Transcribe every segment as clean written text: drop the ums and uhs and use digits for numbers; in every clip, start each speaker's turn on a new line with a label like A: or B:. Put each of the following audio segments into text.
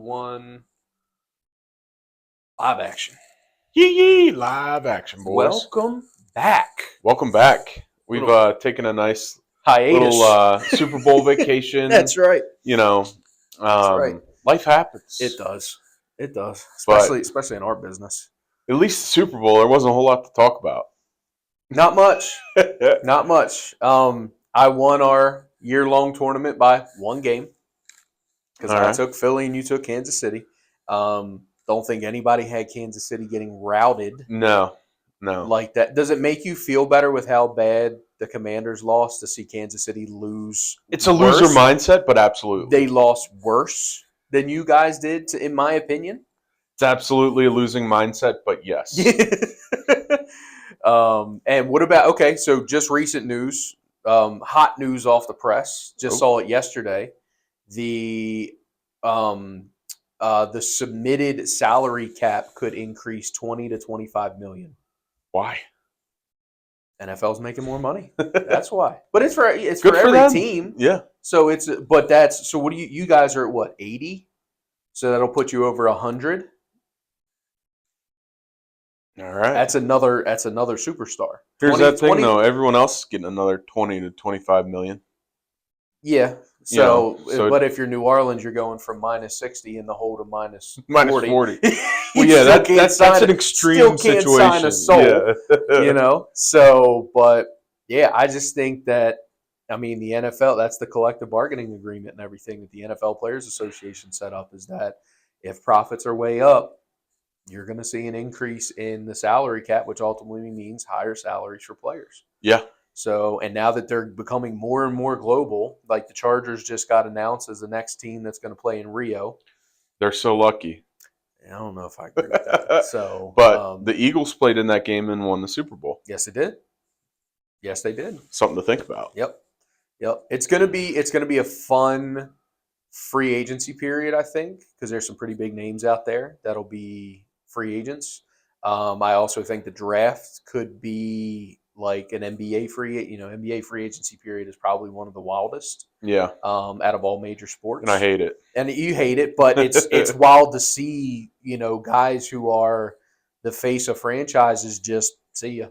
A: One live action.
B: Yee live action, boys.
A: Welcome back.
B: We've taken a nice
A: Hiatus.
B: little Super Bowl vacation.
A: That's right.
B: You know,
A: right.
B: life happens.
A: It does.
B: But-
A: Especially in our business.
B: At least the Super Bowl, there wasn't a whole lot to talk about.
A: Not much. Not much. I won our year-long tournament by one game because I took Philly and you took Kansas City. Don't think anybody had Kansas City getting routed.
B: No.
A: Like that. Does it make you feel better with how bad the Commanders lost to see Kansas City lose?
B: It's a loser mindset, but absolutely.
A: They lost worse than you guys did, in my opinion.
B: It's absolutely a losing mindset, but yes.
A: And what about, so just recent news, hot news off the press. Just saw it yesterday. The submitted salary cap could increase 20 to 25 million.
B: Why?
A: NFL's making more money. That's why. But it's for every
B: them.
A: team.
B: Yeah.
A: So what do you guys are at what, 80? So that'll put you over 100.
B: All right.
A: That's another superstar.
B: Here's that thing though, everyone else is getting another 20 to 25 million.
A: Yeah. But if you're New Orleans, you're going from minus 60 in the hole to minus 40.
B: Well, yeah, that's an extreme situation.
A: Still can't sign a soul, but yeah, I just think that, the NFL, that's the collective bargaining agreement and everything that the NFL Players Association set up, is that if profits are way up, you're going to see an increase in the salary cap, which ultimately means higher salaries for players.
B: Yeah.
A: So, and now that they're becoming more and more global, like the Chargers just got announced as the next team that's going to play in Rio.
B: They're so lucky.
A: I don't know if I agree with that.
B: But the Eagles played in that game and won the Super Bowl.
A: Yes, they did.
B: Something to think about.
A: Yep. It's gonna be a fun free agency period, I think, because there's some pretty big names out there that'll be free agents. I also think the draft could be like an NBA NBA free agency period is probably one of the wildest.
B: Yeah.
A: Out of all major sports.
B: And I hate it.
A: And you hate it, but it's wild to see, guys who are the face of franchises just see ya.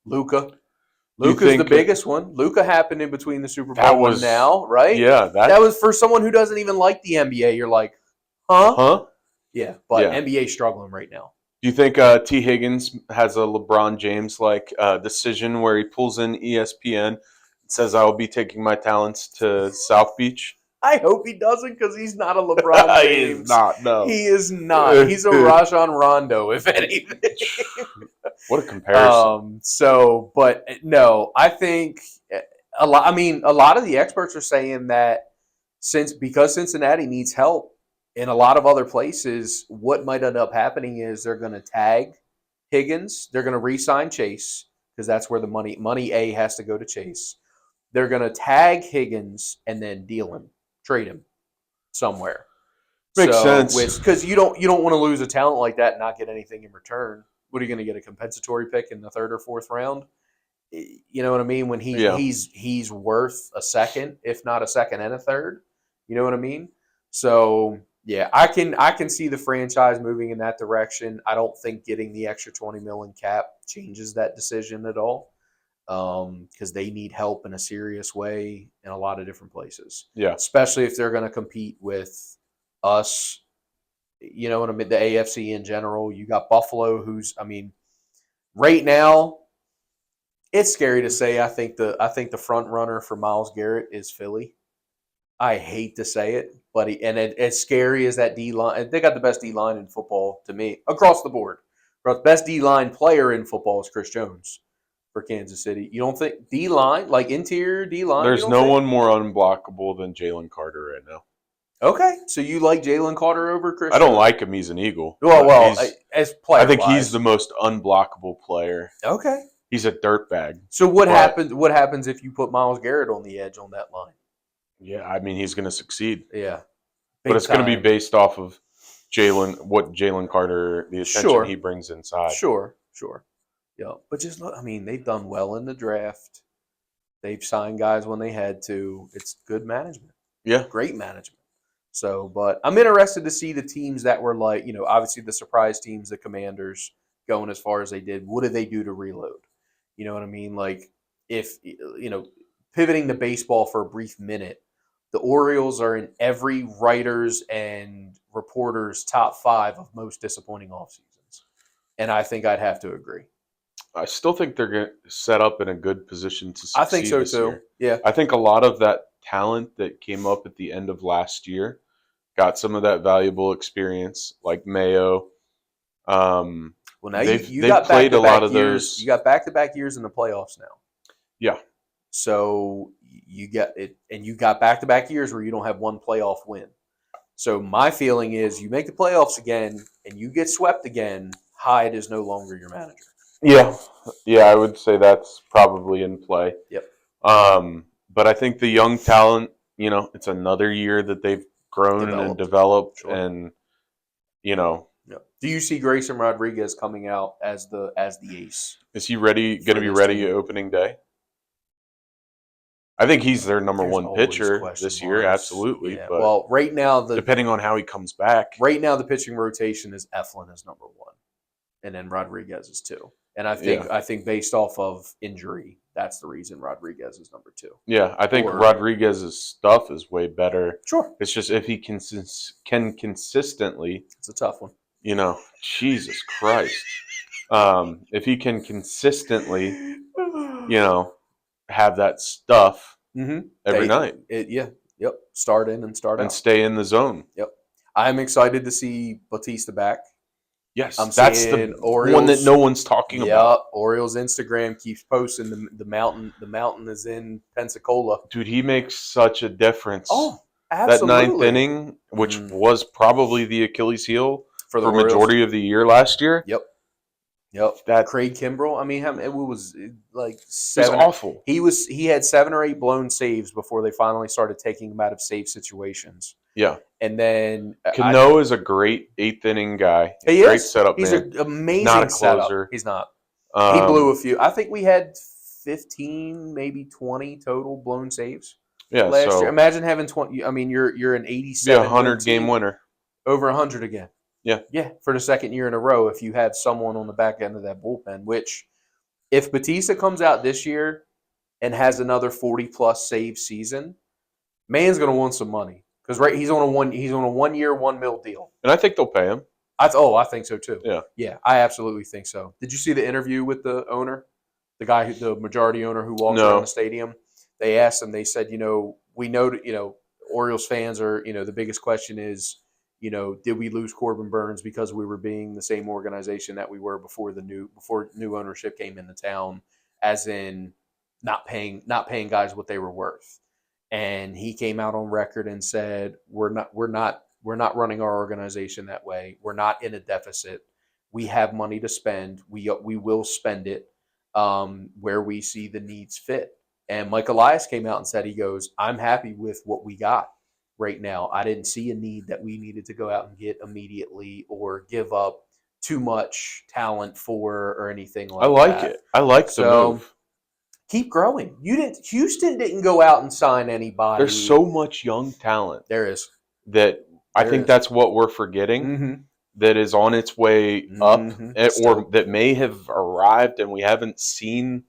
A: Luka's the biggest one. Luka happened in between the Super Bowl and now, right?
B: Yeah.
A: That was for someone who doesn't even like the NBA. You're like, huh?
B: Huh?
A: Yeah, but NBA's struggling right now.
B: Do you think T. Higgins has a LeBron James decision where he pulls in ESPN and says, I will be taking my talents to South Beach?
A: I hope he doesn't, because he's not a LeBron James.
B: He is not, no.
A: He is not. He's a Rajon Rondo, if anything.
B: What a comparison.
A: But no, I think a lot of the experts are saying that because Cincinnati needs help in a lot of other places, what might end up happening is they're going to tag Higgins. They're going to re-sign Chase, because that's where the money has to go to Chase. They're going to tag Higgins and then trade him somewhere.
B: Makes sense.
A: Because you don't want to lose a talent like that and not get anything in return. What are you going to get, a compensatory pick in the third or fourth round? You know what I mean? When he's worth a second, if not a second and a third. You know what I mean? So yeah, I can see the franchise moving in that direction. I don't think getting the extra $20 million cap changes that decision at all, because they need help in a serious way in a lot of different places.
B: Yeah,
A: especially if they're going to compete with us. You know what I mean? The AFC in general. You got Buffalo, right now, it's scary to say. I think the front runner for Myles Garrett is Philly. I hate to say it, but as scary as that D-line, they got the best D-line in football to me across the board. The best D-line player in football is Chris Jones for Kansas City. You don't think D-line, like interior D-line?
B: There's no one more unblockable than Jaelan Carter right now.
A: Okay, so you like Jaelan Carter over Chris?
B: I don't like him. He's an Eagle.
A: Well, as player,
B: I think he's the most unblockable player.
A: Okay,
B: he's a dirtbag.
A: So what happens? What happens if you put Myles Garrett on the edge on that line?
B: Yeah, he's going to succead.
A: Yeah,
B: but it's going to be based off of what Jaelan Carter, the attention he brings inside.
A: Sure. Yeah, but just look. They've done well in the draft. They've signed guys when they had to. It's good management.
B: Yeah,
A: great management. So, but I'm interested to see the teams that were like, obviously the surprise teams, the Commanders, going as far as they did. What did they do to reload? You know what I mean? Like, if, pivoting to baseball for a brief minute, the Orioles are in every writer's and reporter's top 5 of most disappointing off seasons. And I think I'd have to agree.
B: I still think they're going to set up in a good position to succeed
A: I think so
B: this
A: too.
B: year.
A: Yeah.
B: I think a lot of that talent that came up at the end of last year got some of that valuable experience, like Mayo.
A: Well, now
B: they've
A: you got
B: played a lot of
A: years.
B: those.
A: You got back-to-back years in the playoffs now.
B: Yeah.
A: So you get it, and you got back-to-back years where you don't have one playoff win. So my feeling is, you make the playoffs again and you get swept again, Hyde is no longer your manager.
B: Yeah, I would say that's probably in play.
A: Yep.
B: But I think the young talent, it's another year that they've grown and developed,
A: Sure.
B: and
A: Yep. Do you see Grayson Rodriguez coming out as the ace?
B: Is he ready? Going to be ready opening day? I think he's their number one pitcher this year, absolutely.
A: Yeah.
B: But
A: well, right now
B: depending on how he comes back,
A: right now the pitching rotation is Eflin is number 1, and then Rodriguez is 2. And I think based off of injury, that's the reason Rodriguez is number 2.
B: Yeah, I think Rodriguez's stuff is way better.
A: Sure.
B: It's just if he can consistently.
A: It's a tough one.
B: Jesus Christ. If he can consistently, have that stuff every night.
A: Yep. Start in and start out.
B: And stay in the zone.
A: Yep. I'm excited to see Bautista back.
B: Yes,
A: that's the Orioles,
B: one that no one's talking about.
A: Orioles Instagram keeps posting the mountain. The mountain is in Pensacola.
B: Dude, he makes such a difference.
A: Oh, absolutely.
B: That 9th inning, which was probably the Achilles heel for
A: the
B: majority of the year last year.
A: Yep. That Craig Kimbrell. I mean, it was like 7.
B: It was awful.
A: He had 7 or 8 blown saves before they finally started taking him out of save situations.
B: Yeah.
A: And then
B: Cano is a great 8th inning guy.
A: Great
B: setup
A: man. He's an amazing
B: not a
A: closer.
B: Setup.
A: He's not. He blew a few. I think we had 15, maybe 20 total blown saves.
B: Yeah.
A: Last year. Imagine having 20. I mean, you're an 87.
B: Yeah, 100 game winner.
A: Over 100 again.
B: Yeah.
A: Yeah. For the second year in a row, if you had someone on the back end of that bullpen, which if Bautista comes out this year and has another 40-plus save season, man's going to want some money. Because he's on a 1 year, $1 million deal.
B: And I think they'll pay him.
A: I think so too. Yeah, I absolutely think so. Did you see the interview with the owner, the majority owner who walks around the stadium? They asked him. They said, we know that Orioles fans are, the biggest question is, did we lose Corbin Burns because we were being the same organization that we were before new ownership came into town, as in not paying guys what they were worth. And he came out on record and said, we're not running our organization that way. We're not in a deficit. We have money to spend. We will spend it where we see the needs fit. And Mike Elias came out and said, he goes, I'm happy with what we got right now. I didn't see a need that we needed to go out and get immediately or give up too much talent for or anything like that.
B: I like it. I like the move.
A: Keep growing. Houston didn't go out and sign anybody.
B: There's so much young talent.
A: There is.
B: That I think that's what we're forgetting.
A: Mm-hmm.
B: That is on its way up, or that may have arrived and we haven't seen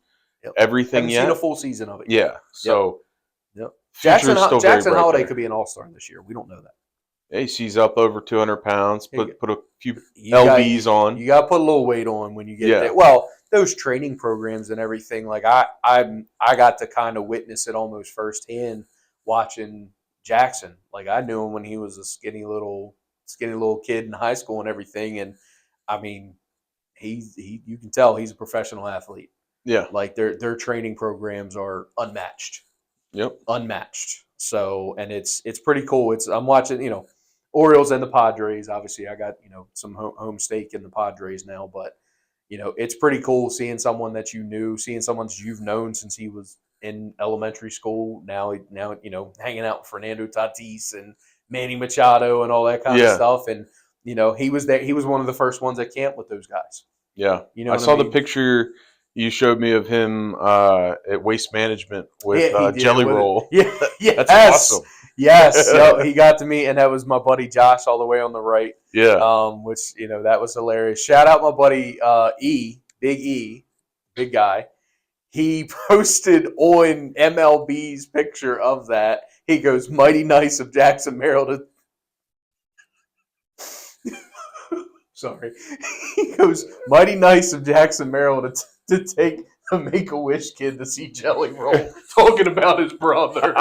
B: everything yet.
A: Haven't seen a full season of it.
B: Yeah. So
A: Jackson Holiday could be an all-star this year. We don't know that.
B: He's up over 200 pounds. Put a few lbs on.
A: You got to put a little weight on when you get there. Well, those training programs and everything, like I got to kind of witness it almost firsthand watching Jackson. Like I knew him when he was a skinny little kid in high school and everything. And I mean, you can tell he's a professional athlete.
B: Yeah.
A: Like their training programs are unmatched.
B: Yep.
A: Unmatched. So, and it's pretty cool. I'm watching, Orioles and the Padres. Obviously, I got, some home stake in the Padres now, but it's pretty cool seeing someone that you knew, seeing someone you've known since he was in elementary school. Now, hanging out with Fernando Tatis and Manny Machado and all that kind of stuff. And, he was there. He was one of the first ones at camp with those guys.
B: Yeah. I saw the picture you showed me of him at Waste Management with Jelly Roll.
A: Yeah.
B: That's awesome.
A: Yes, yep, he got to meet, and that was my buddy Josh all the way on the right.
B: Yeah.
A: Which that was hilarious. Shout out my buddy E, big guy. He posted on MLB's picture of that. He goes, "Mighty nice of Jackson Merrill to." Sorry, he goes, "Mighty nice of Jackson Merrill to take the Make-A-Wish kid to see Jelly Roll," talking about his brother.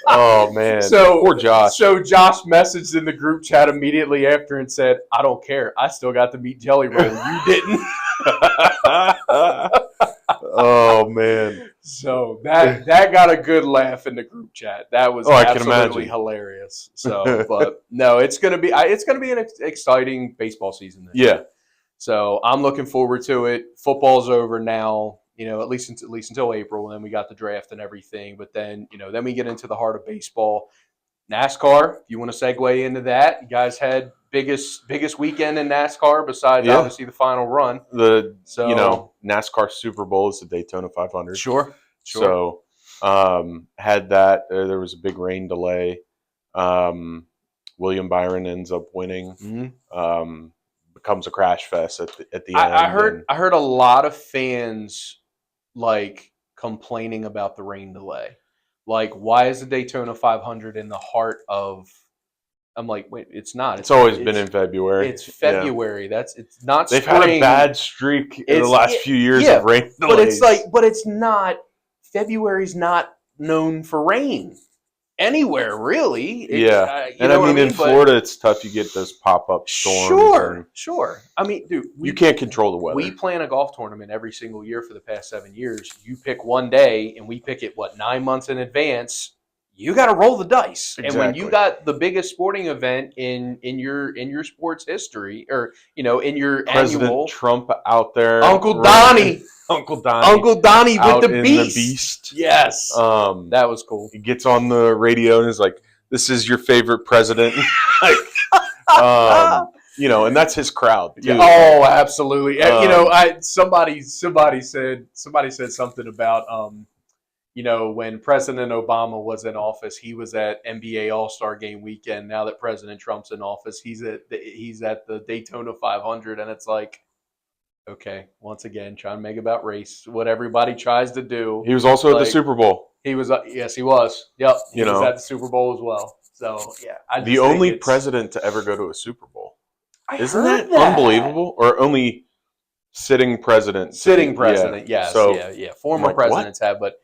B: Oh man, poor Josh.
A: So Josh messaged in the group chat immediately after and said, "I don't care. I still got to meet Jelly Roll. You didn't."
B: Oh man.
A: So that got a good laugh in the group chat. That was absolutely hilarious. So, but no, it's gonna be an exciting baseball season this year. So I'm looking forward to it. Football's over now. At least until April, and then we got the draft and everything. But then, then we get into the heart of baseball. NASCAR, if you want to segue into that, you guys had biggest weekend in NASCAR besides obviously the final run.
B: NASCAR Super Bowl is the Daytona 500.
A: Sure.
B: So had that. There was a big rain delay. William Byron ends up winning.
A: Mm-hmm.
B: Becomes a crash fest at the end.
A: I heard a lot of fans complaining about the rain delay. Why is the Daytona 500 in the heart of? I'm like, wait, it's not.
B: It's always been in February.
A: It's February. Yeah. It's not.
B: They've
A: spring.
B: had a bad streak in the last few years of rain delays.
A: But it's not. February's not known for rain anywhere, really.
B: In Florida, it's tough. You get those pop-up storms.
A: Sure. I mean, dude,
B: you can't control the weather.
A: We plan a golf tournament every single year for the past 7 years. You pick one day, and we pick it 9 months in advance. You got to roll the dice. Exactly. And when you got the biggest sporting event in your sports history, or in your
B: President
A: annual,
B: Trump out there,
A: Uncle Donnie
B: with
A: the beast. Yes, that was cool.
B: He gets on the radio and is like, "This is your favorite president," and that's his crowd. Too.
A: Oh, absolutely. Somebody said something about when President Obama was in office, he was at NBA All-Star Game weekend. Now that President Trump's in office, he's at the Daytona 500, and it's like, okay, once again, trying to make about race, what everybody tries to do.
B: He was also at the Super Bowl.
A: He was, yes, he was. Yep, he was at the Super Bowl as well. So yeah,
B: the only president to ever go to a Super Bowl. Isn't that unbelievable? Or only sitting president?
A: Sitting president, yes. So, yeah. Former presidents have, but.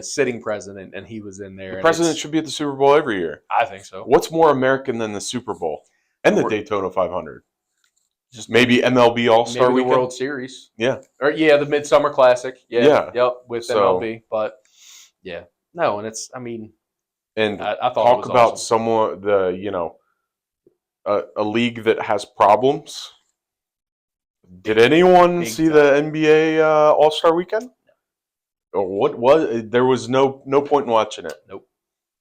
A: Sitting president, and he was in there.
B: The president should be at the Super Bowl every year.
A: I think so.
B: What's more American than the Super Bowl and the Daytona 500? Just maybe MLB All-Star Weekend?
A: The World Series.
B: Yeah.
A: Or the Midsummer Classic. Yeah. Yep. With MLB, but yeah, no, and it's. I mean,
B: and
A: I thought
B: talk
A: it was
B: about
A: awesome.
B: A league that has problems. Did anyone see the NBA All-Star Weekend? What was there was no point in watching it.
A: Nope.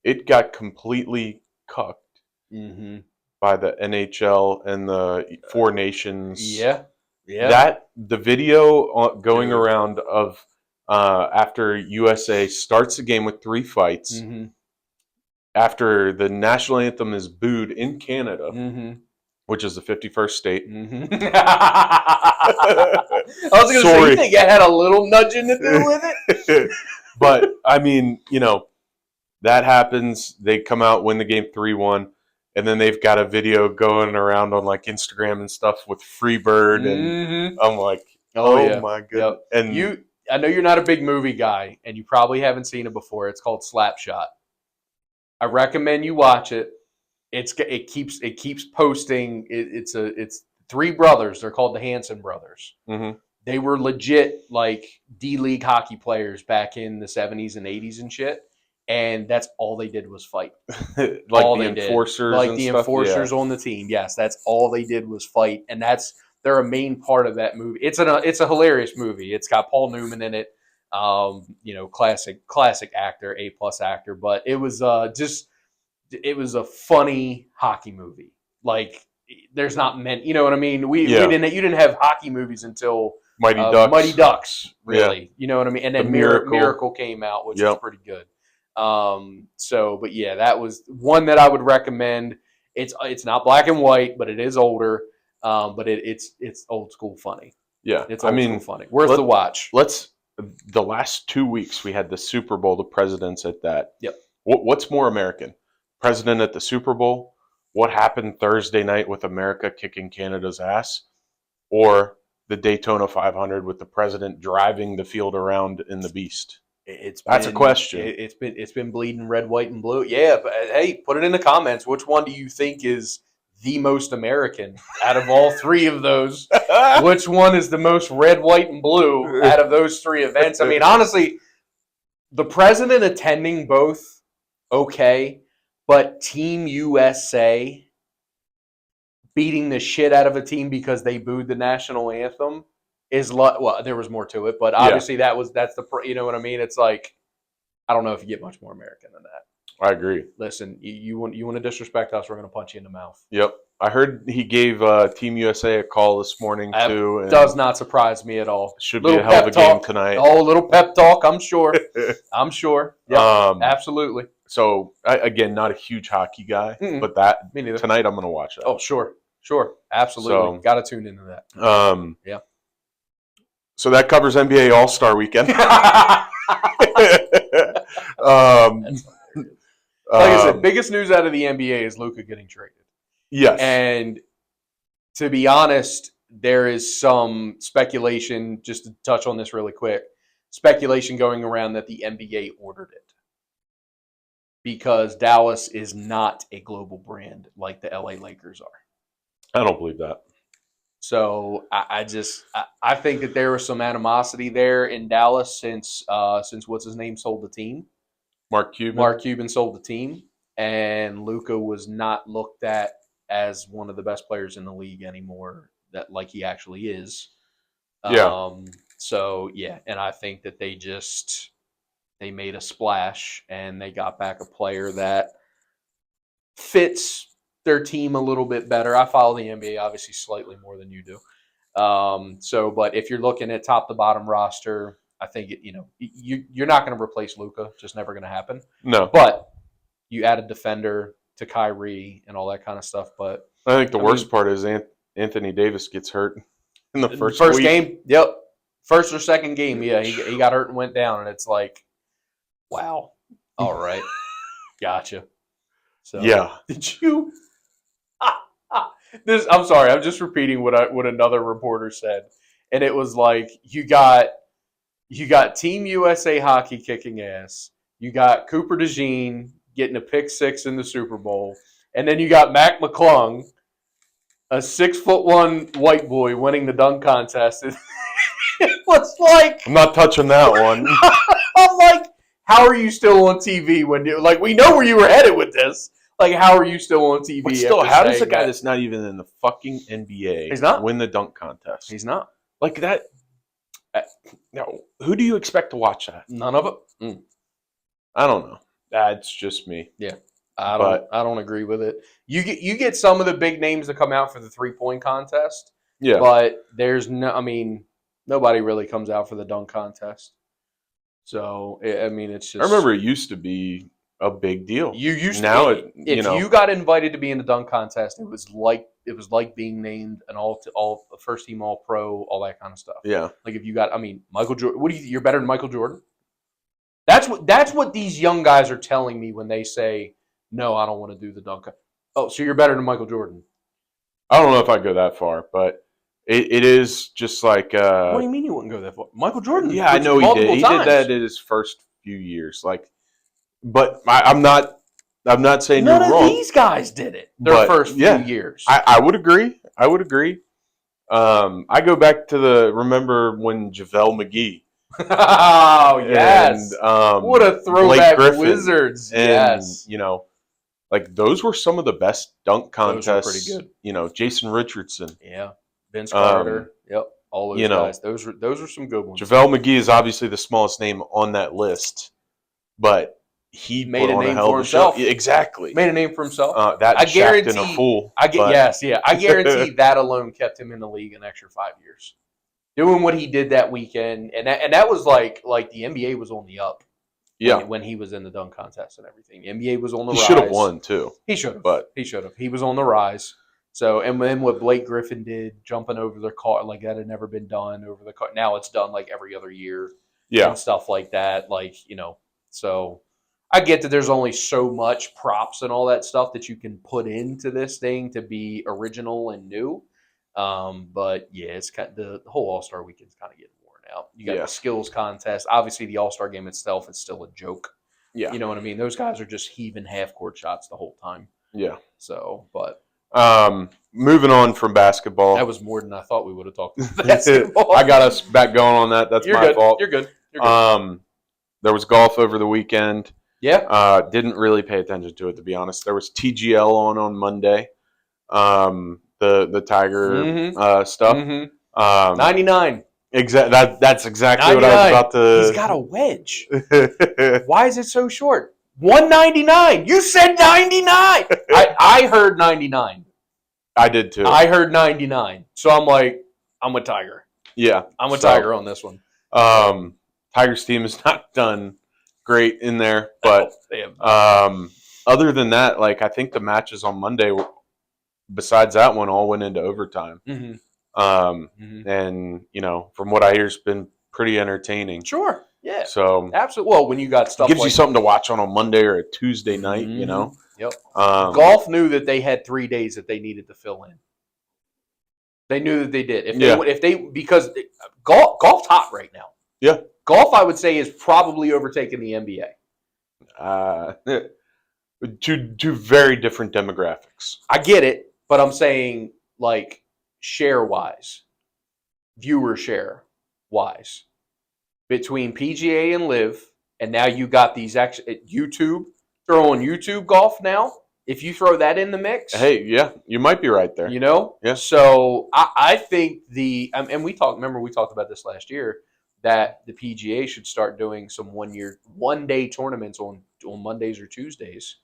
B: It got completely cucked by the NHL and the Four Nations.
A: Yeah.
B: That the video going around of after USA starts the game with 3 fights, after the national anthem is booed in Canada, which is the 51st state.
A: I was going to say, you think it had a little nudging to do with it?
B: But, I mean, that happens. They come out, win the game 3-1, and then they've got a video going around on, Instagram and stuff with Freebird, and I'm like, oh my goodness. Yep.
A: And I know you're not a big movie guy, and you probably haven't seen it before. It's called Slapshot. I recommend you watch it. It keeps posting. It's 3 brothers. They're called the Hanson brothers. They were legit D-League hockey players back in the 70s and 80s and shit. And that's all they did was fight.
B: Enforcers
A: on the team. Yes, that's all they did was fight, and they're a main part of that movie. It's a hilarious movie. It's got Paul Newman in it. Classic actor, A+ actor. But it was it was a funny hockey movie. There's not many, you know what I mean? You didn't have hockey movies until Mighty Ducks, really. Yeah. You know what I mean? And then Miracle came out, which was pretty good. But yeah, that was one that I would recommend. It's not black and white, but it is older. But it's old school funny.
B: Yeah,
A: It's old school funny. Worth the watch.
B: The last 2 weeks we had the Super Bowl, the presidents at that.
A: Yep.
B: What's more American? President at the Super Bowl? What happened Thursday night with America kicking Canada's ass? Or the Daytona 500 with the president driving the field around in the Beast? That's a question.
A: It's been bleeding red, white, and blue. Yeah, but hey, put it in the comments. Which one do you think is the most American out of all three of those? Which one is the most red, white, and blue out of those three events? I mean, honestly, the president attending both, okay, but Team USA beating the shit out of a team because they booed the national anthem is well, there was more to it, but obviously that's the you know what I mean. It's like I don't know if you get much more American than that.
B: I agree.
A: Listen, you want to disrespect us, we're going to punch you in the mouth.
B: Yep, I heard he gave Team USA a call this morning too.
A: And does not surprise me at all.
B: Should be a hell of a game tonight.
A: Oh, a little pep talk, I'm sure. I'm sure. Yeah, absolutely.
B: So again, not a huge hockey guy, but that
A: me neither.
B: Tonight I'm going to watch that.
A: Oh, sure, absolutely. Got to tune into that. Yeah.
B: So that covers NBA All-Star Weekend.
A: Like I said, biggest news out of the NBA is Luka getting traded.
B: Yes.
A: And to be honest, there is some speculation, just to touch on this really quick, speculation going around that the NBA ordered it. Because Dallas is not a global brand like the LA Lakers are.
B: I don't believe that.
A: So I think that there was some animosity there in Dallas since what's his name sold the team.
B: Mark Cuban.
A: Mark Cuban sold the team, and Luka was not looked at as one of the best players in the league anymore. That like he actually is.
B: Yeah.
A: So yeah, and I think that they made a splash and they got back a player that fits their team a little bit better. I follow the NBA obviously slightly more than you do. But if you're looking at top to bottom roster, I think you're not going to replace Luka. Just never going to happen.
B: No.
A: But you add a defender to Kyrie and all that kind of stuff. But
B: I think the worst part is Anthony Davis gets hurt in the first
A: game. Yep. First or second game. Yeah, he got hurt and went down, and it's like, wow. All right. Gotcha. So
B: yeah.
A: Did you? I'm sorry. I'm just repeating what another reporter said, and it was like you got Team USA Hockey kicking ass. You got Cooper DeJean getting a pick six in the Super Bowl, and then you got Mac McClung, a 6'1" white boy, winning the dunk contest. It was like
B: I'm not touching that one.
A: I'm like, how are you still on TV when we know where you were headed with this? Like, how are you still on TV?
B: But still, how does a guy that's not even in the fucking NBA win the dunk contest?
A: He's not.
B: Like that. No. Who do you expect to watch that?
A: None of it.
B: I don't know. That's just me.
A: Yeah. I don't agree with it. You get some of the big names that come out for the 3-point contest.
B: Yeah.
A: But nobody really comes out for the dunk contest. So, it's just.
B: I remember it used to be a big deal.
A: You used
B: now
A: to. If you got invited to be in the dunk contest, it was like being named an all first team All Pro, all that kind of stuff.
B: Yeah.
A: Like if you got, Michael Jordan. You're better than Michael Jordan. That's what these young guys are telling me when they say, no, I don't want to do the dunk. Oh, so you're better than Michael Jordan.
B: I don't know if I go that far, but it is just like.
A: What do you mean you wouldn't go that far? Michael Jordan.
B: Yeah, I know he did. He did that in his first few years. But I'm not saying you're wrong.
A: None of these guys did it their first few years.
B: I would agree. I go back to remember when JaVale McGee.
A: Oh, yes.
B: And,
A: what a throwback Wizards.
B: And,
A: yes.
B: Those were some of the best dunk contests.
A: Those were pretty good.
B: Jason Richardson.
A: Yeah. Vince Carter. Yep. All those guys. Those were some good ones.
B: JaVale McGee is obviously the smallest name on that list, but he
A: made a name for himself.
B: Exactly.
A: Made a name for himself.
B: I guarantee a fool.
A: I guarantee that alone kept him in the league an extra 5 years. Doing what he did that weekend, and that was like the NBA was on the up.
B: Yeah.
A: when he was in the dunk contest and everything. The NBA was on the
B: He
A: rise.
B: should have won, too.
A: He should have.
B: But
A: He should have. He was on the rise. So, and then what Blake Griffin did, jumping over the car, like that had never been done over the car. Now it's done like every other year
B: yeah.
A: and stuff like that. Like, so I get that there's only so much props and all that stuff that you can put into this thing to be original and new. But yeah, it's kind of, the whole All-Star weekend's kind of getting worn out. You got the skills contest. Obviously, the All-Star game itself is still a joke.
B: Yeah.
A: You know what I mean? Those guys are just heaving half-court shots the whole time.
B: Yeah.
A: So, but
B: moving on from basketball.
A: that was more than I thought we would have talked about basketball.
B: I got us back going on that. That's my fault.
A: You're good. You're good.
B: There was golf over the weekend.
A: Yeah.
B: Didn't really pay attention to it, to be honest. There was TGL on Monday. The Tiger stuff.
A: Mm-hmm. 99.
B: That's exactly
A: 99.
B: what I was about to.
A: He's got a wedge. Why is it so short? 199. You said 99. I heard 99.
B: I did too.
A: I heard 99. So I'm like, I'm with Tiger.
B: Yeah.
A: I'm with Tiger on this one.
B: Tiger's team is not done great in there, but other than that, like I think the matches on Monday, besides that one, all went into overtime.
A: Mm-hmm.
B: And from what I hear, it's been pretty entertaining.
A: Sure. Yeah.
B: So
A: absolutely. Well, when you got stuff,
B: gives you something to watch on a Monday or a Tuesday night.
A: Yep.
B: Golf
A: knew that they had 3 days that they needed to fill in. They knew that they did. Because golf's hot right now.
B: Yeah.
A: Golf, I would say, is probably overtaking the NBA.
B: Two very different demographics.
A: I get it, but I'm saying like share-wise, viewer share-wise, between PGA and Live, and now you got these YouTube. Throw on YouTube golf now. If you throw that in the mix,
B: hey, yeah, you might be right there.
A: Yeah. So I think and we talked about this last year, that the PGA should start doing some one-day tournaments on Mondays or Tuesdays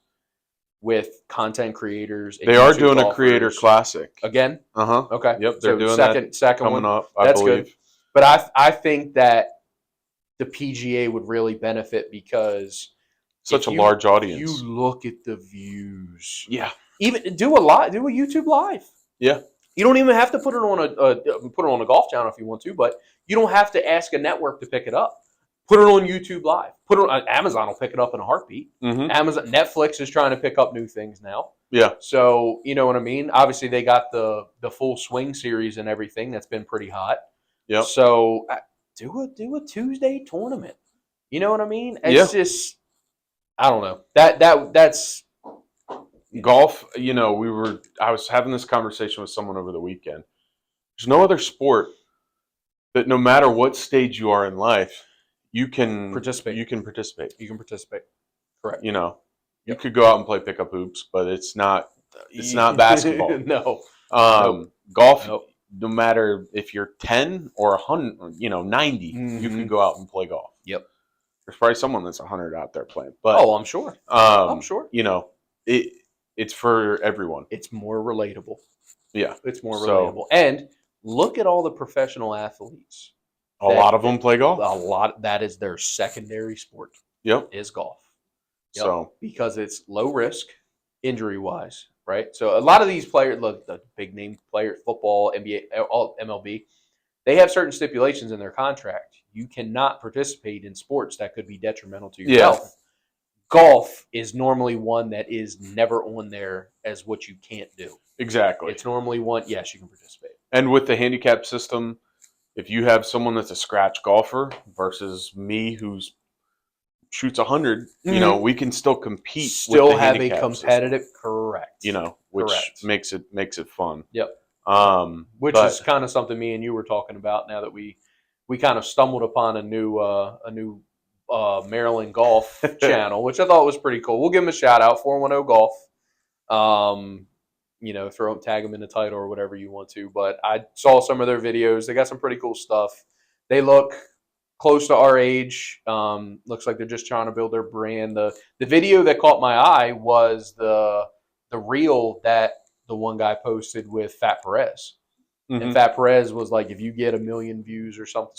A: with content creators.
B: They are doing a creator classic
A: again. Okay.
B: Yep, they're doing
A: second
B: coming
A: one
B: up. I
A: That's
B: believe.
A: good. But I think that the PGA would really benefit because
B: such a large audience.
A: You look at the views.
B: Yeah.
A: Even do a YouTube live.
B: Yeah.
A: You don't even have to put it on a golf channel if you want to, but you don't have to ask a network to pick it up. Put it on YouTube Live. Put it on Amazon will pick it up in a heartbeat.
B: Mm-hmm.
A: Netflix is trying to pick up new things now.
B: Yeah.
A: So you know what I mean. Obviously, they got the full swing series and everything that's been pretty hot.
B: Yeah.
A: So do a Tuesday tournament. You know what I mean? It's just I don't know. That's
B: golf. I was having this conversation with someone over the weekend. There's no other sport that no matter what stage you are in life, you can
A: participate.
B: You can participate.
A: Correct.
B: You could go out and play pickup hoops, but it's not basketball.
A: No.
B: Golf, no matter if you're 10 or 100, 90, you can go out and play golf.
A: Yep.
B: There's probably someone that's 100 out there playing. But
A: I'm sure. I'm sure.
B: It's for everyone.
A: It's more relatable.
B: Yeah.
A: It's more relatable. And look at all the professional athletes.
B: A lot of them play golf.
A: A lot. That is their secondary sport.
B: Yep.
A: Is golf. Yep.
B: So
A: because it's low risk, injury wise, right? So a lot of these players, look, the big name players, football, NBA, all MLB, they have certain stipulations in their contract. You cannot participate in sports that could be detrimental to your health. Golf is normally one that is never on there as what you can't do.
B: Exactly.
A: It's normally one, yes, you can participate.
B: And with the handicap system, if you have someone that's a scratch golfer versus me who's shoots 100, we can still compete.
A: Still
B: with the
A: have a
B: handicap
A: competitive,
B: system,
A: correct.
B: Which
A: correct.
B: makes it fun.
A: Yep.
B: Which
A: is kind of something me and you were talking about. Now that we kind of stumbled upon a new Maryland golf channel, which I thought was pretty cool. We'll give them a shout out, 410 Golf. Tag them in the title or whatever you want to. But I saw some of their videos. They got some pretty cool stuff. They look close to our age. Looks like they're just trying to build their brand. The video that caught my eye was the reel that the one guy posted with Fat Perez. Mm-hmm. And Fat Perez was like, if you get 1 million views or some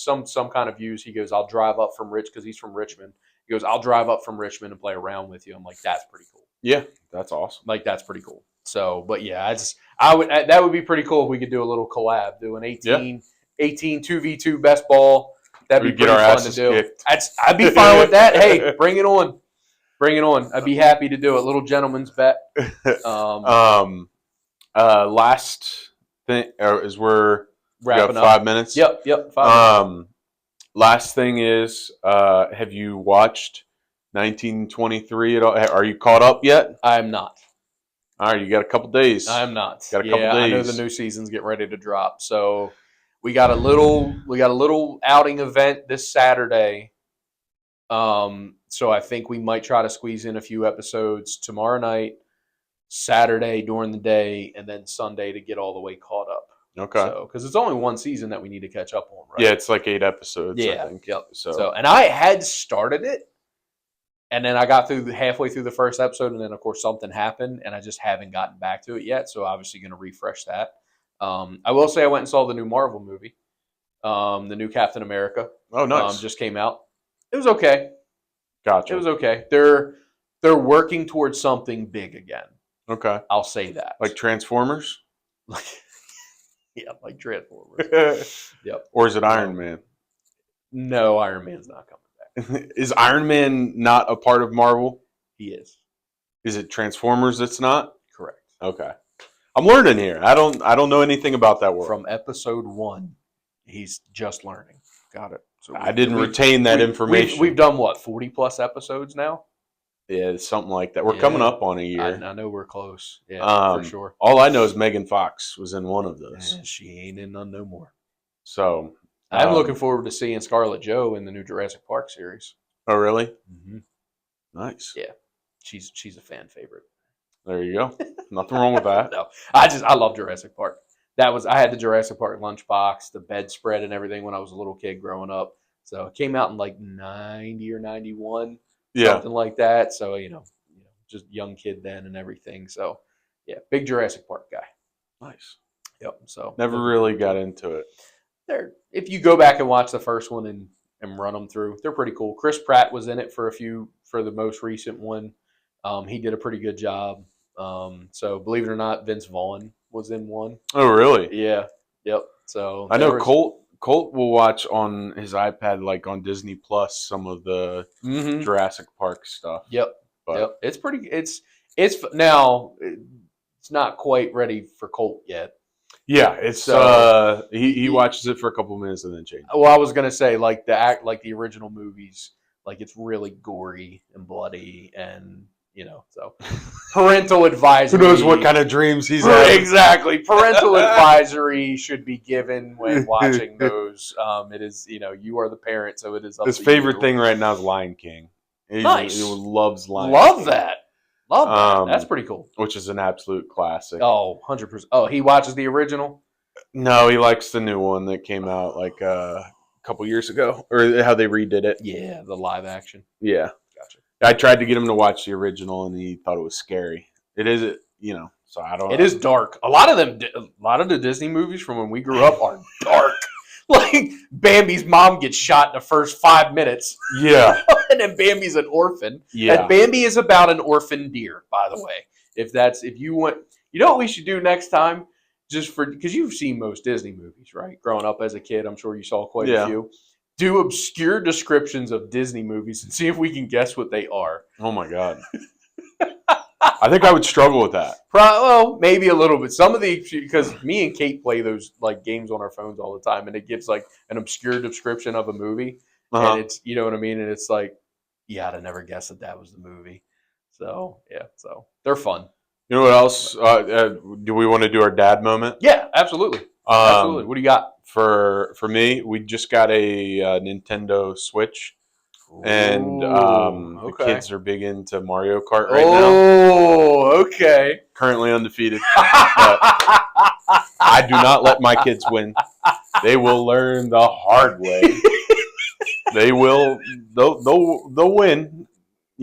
A: kind of views, he goes, I'll drive up from because he's from Richmond. He He goes, I'll drive up from Richmond and play around with you. I'm like, that's pretty cool.
B: Yeah, that's awesome.
A: Like, that's pretty cool. So, but yeah, that would be pretty cool if we could do a little collab, do an 18 2v2 best ball. That'd be pretty fun to do.
B: Kicked.
A: I'd be fine with that. Hey, bring it on. Bring it on. I'd be happy to do it. Little gentleman's bet.
B: Last thing is we're
A: wrapping
B: up. 5 minutes.
A: Yep. 5 minutes.
B: Last thing is, have you watched 1923 at all? Are you caught up yet?
A: I'm not.
B: All right, you got a couple days.
A: I'm not.
B: Got a couple days.
A: I know the new season's getting ready to drop. So we got a little outing event this Saturday. So I think we might try to squeeze in a few episodes tomorrow night, Saturday during the day, and then Sunday to get all the way caught up.
B: Okay.
A: So, because it's only one season that we need to catch up on, right?
B: Yeah, it's like 8 episodes,
A: yeah,
B: I think.
A: Yep.
B: So,
A: and I had started it, and then I got halfway through the first episode, and then, of course, something happened, and I just haven't gotten back to it yet, so obviously going to refresh that. I will say I went and saw the new Marvel movie, the new Captain America.
B: Oh, nice.
A: Just came out. It was okay.
B: Gotcha.
A: It was okay. They're working towards something big again.
B: Okay.
A: I'll say that.
B: Like Transformers?
A: Yeah, like Transformers. Yep.
B: Or is it Iron Man?
A: No, Iron Man's not coming back.
B: Is Iron Man not a part of Marvel?
A: He is.
B: Is it Transformers that's not?
A: Correct.
B: Okay. I'm learning here. I don't know anything about that world.
A: From episode 1, he's just learning. Got it. So
B: I didn't retain that information.
A: We've done what, 40 plus episodes now?
B: Yeah, something like that. We're coming up on a year.
A: I know we're close. Yeah, for sure.
B: All I know is Megan Fox was in one of those.
A: She ain't in none no more.
B: So
A: I'm looking forward to seeing Scarlett Jo in the new Jurassic Park series.
B: Oh, really?
A: Mm-hmm.
B: Nice.
A: Yeah, she's a fan favorite.
B: There you go. Nothing wrong with that.
A: No, I love Jurassic Park. I had the Jurassic Park lunchbox, the bedspread, and everything when I was a little kid growing up. So it came out in like 90 or 91.
B: Yeah.
A: Something like that. So, just young kid then and everything. So, yeah, big Jurassic Park guy.
B: Nice.
A: Yep. So
B: never really got into it.
A: If you go back and watch the first one and run them through, they're pretty cool. Chris Pratt was in it for the most recent one. He did a pretty good job. So believe it or not, Vince Vaughn was in one.
B: Oh, really?
A: Yeah. Yep. So
B: I know Colt will watch on his iPad, like on Disney Plus, some of the Jurassic Park stuff.
A: Yep. Yep. It's pretty. It's now. It's not quite ready for Colt yet.
B: Yeah, it's he watches it for a couple minutes and then changes.
A: Well, I was gonna say like the original movies, like it's really gory and bloody and. So parental advisory.
B: Who knows what kind of dreams he's had?
A: Exactly. Parental advisory should be given when watching those. It is, you are the parent, so it is up
B: His
A: to
B: favorite
A: you.
B: thing right now is Lion King.
A: Nice.
B: He loves Lion
A: Love
B: King.
A: that. Love that. That's pretty cool.
B: Which is an absolute classic.
A: Oh, 100%. Oh, he watches the original?
B: No, he likes the new one that came out like a couple years ago, or how they redid it.
A: Yeah, the live action.
B: Yeah.
A: Gotcha.
B: I tried to get him to watch the original, and he thought it was scary. It is, so I don't.
A: It is dark. A lot of the Disney movies from when we grew up are dark. Like Bambi's mom gets shot in the first 5 minutes.
B: Yeah,
A: and then Bambi's an orphan.
B: Yeah,
A: and Bambi is about an orphan deer, by the way. If you want, what we should do next time, because you've seen most Disney movies, right? Growing up as a kid, I'm sure you saw quite a few. Do obscure descriptions of Disney movies and see if we can guess what they are.
B: Oh my God. I think I would struggle with that.
A: Well, maybe a little bit. Some of because me and Kate play those like games on our phones all the time, and it gives like an obscure description of a movie, and it's what I mean, and it's like, yeah, I'd have never guessed that was the movie. So yeah, so they're fun.
B: You know what else? Do we want to do our dad moment?
A: Yeah, absolutely. Absolutely. What do you got?
B: For me, we just got a Nintendo Switch. And the kids are big into Mario Kart right now.
A: Oh, okay.
B: Currently undefeated. But I do not let my kids win. They will learn the hard way. They'll win.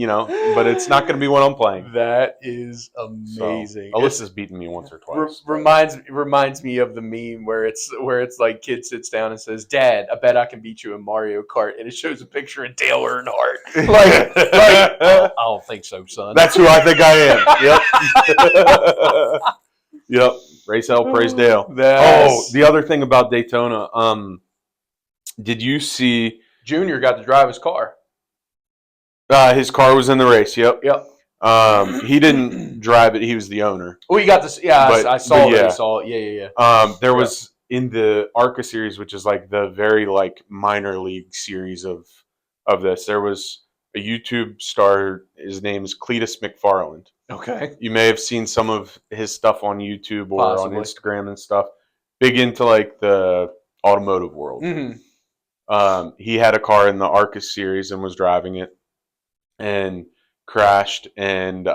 B: but it's not going to be when I'm playing.
A: That is amazing.
B: So, Alyssa's beaten me once or twice.
A: Reminds me of the meme where it's like kid sits down and says, "Dad, I bet I can beat you in Mario Kart," and it shows a picture of Dale Earnhardt. like I don't think so, son.
B: That's who I think I am. Yep. Yep. Race hell, praise Dale. The other thing about Daytona, did you see
A: Junior got to drive his car?
B: His car was in the race. Yep. He didn't drive it. He was the owner.
A: Oh, he got this. Yeah, I saw it. I saw it. Yeah.
B: There was in the ARCA series, which is like the very like minor league series of this. There was a YouTube star. His name is Cletus McFarland.
A: Okay.
B: You may have seen some of his stuff on YouTube or
A: Possibly.
B: on Instagram and stuff. Big into like the automotive world.
A: Mm-hmm.
B: He had a car in the ARCA series and was driving it and crashed. And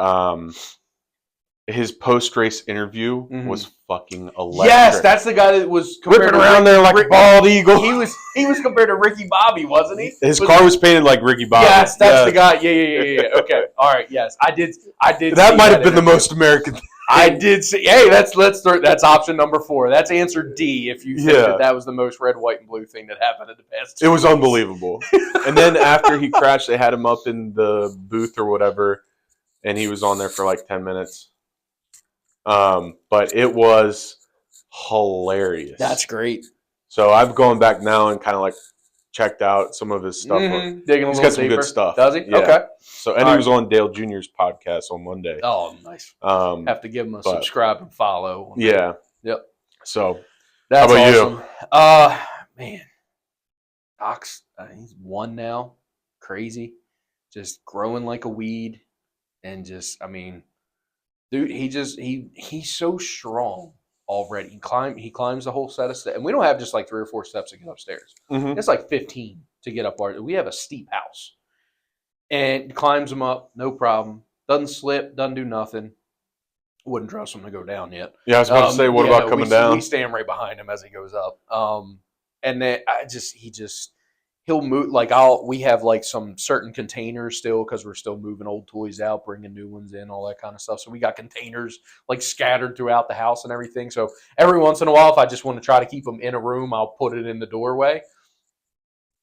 B: his post-race interview was fucking electric.
A: Yes, that's the guy that was
B: ripping around there like a bald eagle.
A: He was compared to Ricky Bobby, wasn't he?
B: His car was painted like Ricky Bobby.
A: Yes, that's the guy. Yeah. Okay, all right. Yes, I did.
B: That might have been the most American thing.
A: I did see. Hey, that's option number 4. That's answer D. If you think that was the most red, white, and blue thing that happened in the past 2
B: It was unbelievable. And then after he crashed, they had him up in the booth or whatever, and he was on there for like 10 minutes. But it was hilarious.
A: That's great.
B: So I've gone back now and kind of like checked out some of his stuff.
A: Digging a
B: He's
A: little
B: got some
A: deeper.
B: good stuff.
A: Does he?
B: Yeah.
A: Okay.
B: So he was on Dale Jr.'s podcast on Monday.
A: Oh, nice. Have to give him a subscribe and follow.
B: Yeah.
A: Yep.
B: So
A: that's
B: how about
A: awesome. Man, Doc's he's 1 now. Crazy, just growing like a weed, and just dude, he's so strong already. He climbs the whole set of steps, and we don't have just like 3 or 4 steps to get upstairs. It's like 15 to get up our. We have a steep house, and climbs them up, no problem. Doesn't slip, doesn't do nothing. Wouldn't trust him to go down yet.
B: Yeah, I was about to say, what about coming down?
A: We stand right behind him as he goes up. And then he'll move. Like we have like some certain containers still because we're still moving old toys out, bringing new ones in, all that kind of stuff. So we got containers like scattered throughout the house and everything. So every once in a while, if I just want to try to keep them in a room, I'll put it in the doorway.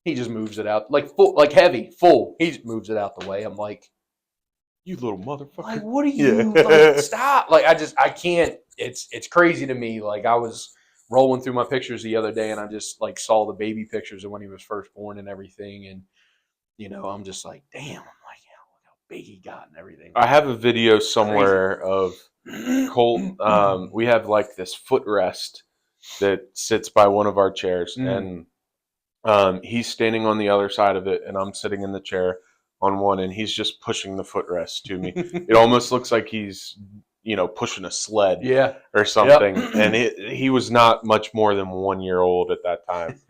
A: He just moves it out like full, like heavy, full. He just moves it out the way. I'm like,
B: you little motherfucker!
A: Like, what are you? Like, stop! Like, I can't. It's crazy to me. Like, I was rolling through my pictures the other day, and I just like saw the baby pictures of when he was first born and everything, and I'm just like, damn! I'm like, look how big he got and everything.
B: I have a video somewhere of Colt. We have like this footrest that sits by one of our chairs, and he's standing on the other side of it, and I'm sitting in the chair on one, and he's just pushing the footrest to me. It almost looks like he's, pushing a sled or something. Yep. And he was not much more than 1 year old at that time.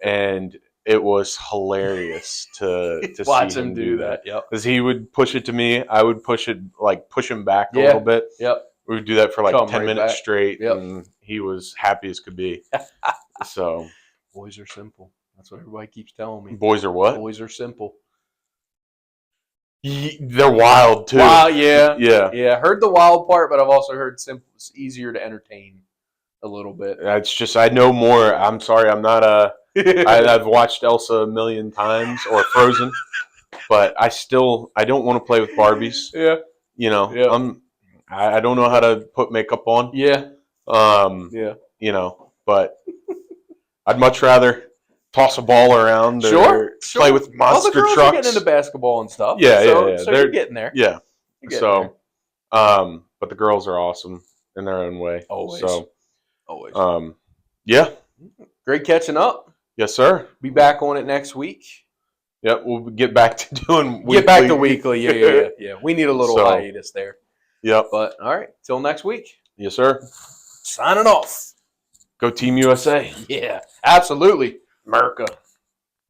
B: And it was hilarious to
A: watch
B: see
A: him do that. Yep.
B: Because he would push it to me. I would push him back a little bit.
A: Yep.
B: We would do that for like 10 minutes straight.
A: Yep.
B: And he was happy as could be. So
A: boys are simple. That's what everybody keeps telling me.
B: Boys are what?
A: Boys are simple.
B: They're wild too.
A: Wild, yeah. Heard the wild part, but I've also heard simple. It's easier to entertain a little bit.
B: It's just I know more. I'm sorry, I'm not a. I've watched Elsa a million times or Frozen, but I don't want to play with Barbies.
A: Yeah.
B: I don't know how to put makeup on.
A: Yeah.
B: But I'd much rather toss a ball around or play with monster
A: the girls
B: trucks.
A: Are getting into basketball and stuff.
B: Yeah.
A: So they're getting there.
B: Yeah. But the girls are awesome in their own way.
A: Always.
B: So,
A: always.
B: Yeah.
A: Great catching up.
B: Yes, sir.
A: Be back on it next week.
B: Yep, we'll get back to doing weekly.
A: Get back to weekly. Yeah. We need a little hiatus there.
B: Yep.
A: But all right, till next week.
B: Yes, sir.
A: Signing off.
B: Go Team USA.
A: Yeah, absolutely. America.